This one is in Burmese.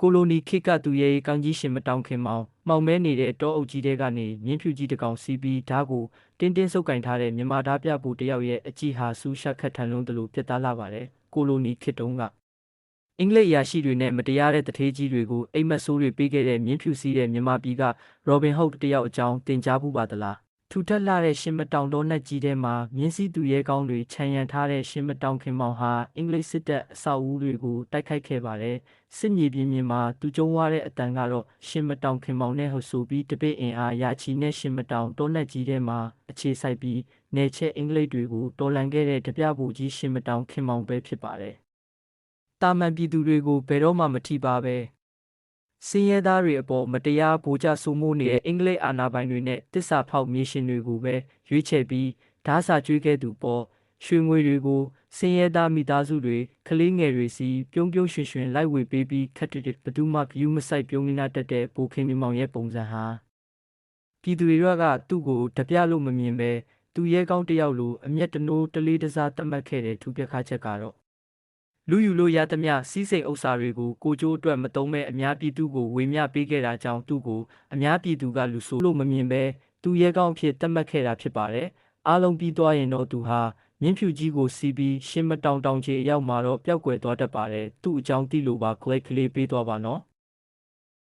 ကိုလိုနီခေတ်ကသူရဲ့ကောင်းကြီးရှင်မတောင်ခင်မောင်မှောင်မဲနေတဲ့တောအုပ်ကြီးတဲကနေမြင်းဖြူကြီးတစ်ကောင်စီးပြီးဓာတ်ကိုတင်းတင်းဆုပ်ကင်ထားတဲ့မြန်မာဓာတ်ပြဖို့တယောက်ရဲ့အကြည့်ဟာစူးရှက်ခတ်ထန်လုံးတလို့ပြတ်သားလာပါတယ်ကိုလိုနီခေတ်တုန်းကအင်္ဂလိပ်အရာရှိတွေနဲ့မတရားတဲ့တထေးကြီးတွေကိုအိမ်မက်ဆိုးတွေပေးခဲ့တဲ့မြင်းဖြူစီးတဲ့မြန်မာပြည်ကရောဘင်ဟုတ်တယောက်အကြောင်းတင်ကြားမှုပါသလားထူထပ်လာတဲ့ရှင်မတောင်တော်နက်ကြီးထဲမှာမြင်းစည်းသူရဲကောင်းတွေခြံရံထားတဲ့ရှင်မတောင်ခင်မောင်ဟာအင်္ဂလိပ်စစ်တပ်အဆောက်အဦတွေကိုတိုက်ခိုက်ခဲ့ပါတယ်စစ်မြေပြင်မှာသူကျုံသွားတဲ့အတန်ကတော့ရှင်မတောင်ခင်မောင်နဲ့ဟုတ်ဆိုပြီးတပည့်အင်အားရာချီနဲ့ရှင်မတောင်တော်နက်ကြီးထဲမှာအခြေစိုက်ပြီးနေချက်အင်္ဂလိပ်တွေကိုတော်လှန်ခဲ့တဲ့တပြဖို့ကြီးရှင်မတောင်ခင်မောင်ပဲဖြစ်ပါတယ်တာမန်ပြည်သူတွေကိုဘယ်တော့မှမထိပါပဲစင်းရဲသားတွေအပေါ်မတရားဗိုလ်ချဆိုးမိုးနေတဲ့အင်္ဂလိပ်အာဏာပိုင်တွေနဲ့တစ္ဆာဖောက်မြေရှင်တွေကိုပဲရွေးချယ်ပြီးဓာစာကျွေးခဲ့သူပေါ်ရွှေငွေတွေကိုစင်းရဲသားမိသားစုတွေကလေးငယ်တွေစီပြုံးပြုံးရွှင်ရွှင်လိုက်ဝေပေးပြီးခက်တဲ့ဘသူမှဂယုမဆိုင်ပြုံးနေတာတက်တဲ့ဘိုခင်မောင်ရဲ့ပုံစံဟာပြည်သူတွေကသူ့ကိုတပြလို့မမြင်ပဲသူရဲကောင်းတယောက်လိုအမျက်တနိုးတလေးတစားတတ်မှတ်ခဲ့တဲ့ထူပြခါချက်ကတော့လူယူလို့ရသမျှစီးစိမ်ဥစ္စာတွေကိုကိုကျိုးအတွက်မတုံးမဲ့အများပြည်သူကိုဝေမျှပေးခဲ့တာကြောင့်သူ့ကိုအများပြည်သူကလူဆိုးလို့မမြင်ပဲသူရဲကောင်းအဖြစ်သတ်မှတ်ခဲ့တာဖြစ်ပါတယ်။အားလုံးပြီးသွားရင်တော့သူဟာမြင်းဖြူကြီးကိုစီးပြီးရှင်းမတောင်တောင်ချေအရောက်မှာတော့ပျောက်ကွယ်သွားတတ်ပါတယ်။သူ့အကြောင်းသိလို့ပါကလေးပေးသွားပါနော်။